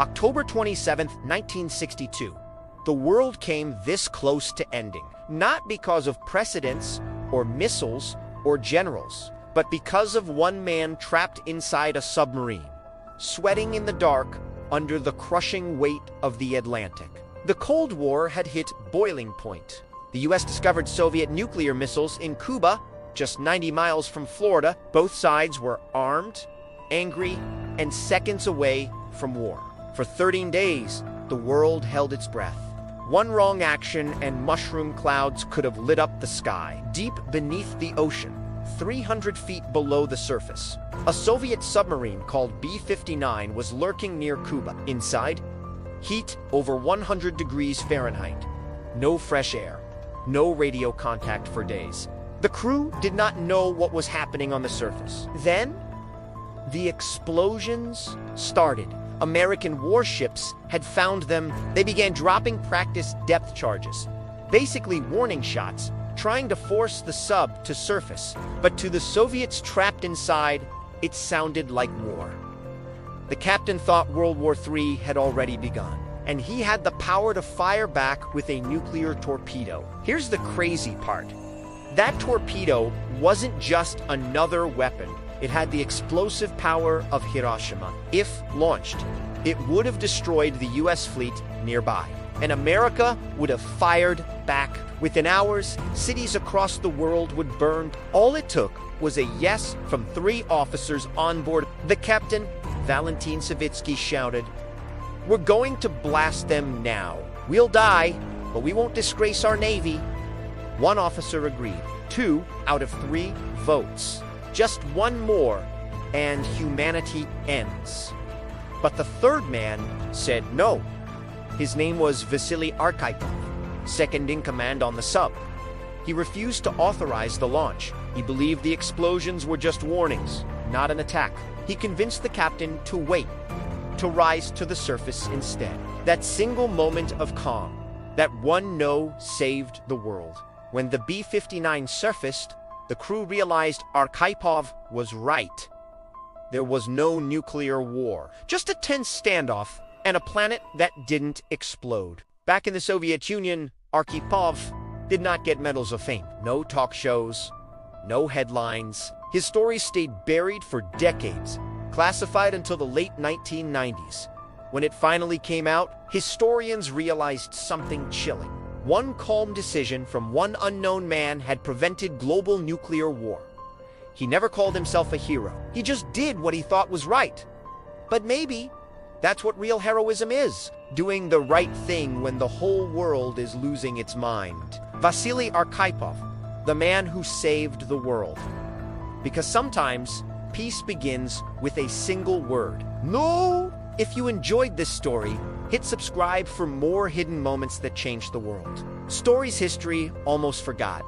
October 27, 1962. The world came this close to ending, not because of precedents or missiles or generals, but because of one man trapped inside a submarine, sweating in the dark under the crushing weight of the Atlantic. The Cold War had hit boiling point. The US discovered Soviet nuclear missiles in Cuba, just 90 miles from Florida. Both sides were armed, angry, and seconds away from war. For 13 days, the world held its breath. One wrong action and mushroom clouds could have lit up the sky. Deep beneath the ocean, 300 feet below the surface, a Soviet submarine called B-59 was lurking near Cuba. Inside, heat over 100 degrees Fahrenheit. No fresh air, no radio contact for days. The crew did not know what was happening on the surface. Then, the explosions started. American warships had found them. They began dropping practice depth charges, basically warning shots, trying to force the sub to surface. But to the Soviets trapped inside, it sounded like war. The captain thought World War III had already begun, and he had the power to fire back with a nuclear torpedo. Here's the crazy part. That torpedo wasn't just another weapon. It had the explosive power of Hiroshima. If launched, it would have destroyed the US fleet nearby, and America would have fired back. Within hours, cities across the world would burn. All it took was a yes from 3 officers on board. The captain, Valentin Savitsky, shouted, "We're going to blast them now. We'll die, but we won't disgrace our Navy." One officer agreed. 2 out of 3 votes. Just one more, and humanity ends. But the third man said no. His name was Vasili Arkhipov, second in command on the sub. He refused to authorize the launch. He believed the explosions were just warnings, not an attack. He convinced the captain to wait, to rise to the surface instead. That single moment of calm, that one no saved the world. When the B-59 surfaced, the crew realized Arkhipov was right. There was no nuclear war, just a tense standoff and a planet that didn't explode. Back in the Soviet Union, Arkhipov did not get medals of fame. No talk shows, no headlines. His story stayed buried for decades, classified until the late 1990s. When it finally came out, historians realized something chilling. One calm decision from one unknown man had prevented global nuclear war. He never called himself a hero. He just did what he thought was right. But maybe that's what real heroism is, doing the right thing when the whole world is losing its mind. Vasili Arkhipov, the man who saved the world. Because sometimes peace begins with a single word. No! If you enjoyed this story, hit subscribe for more hidden moments that changed the world. Stories history almost forgot.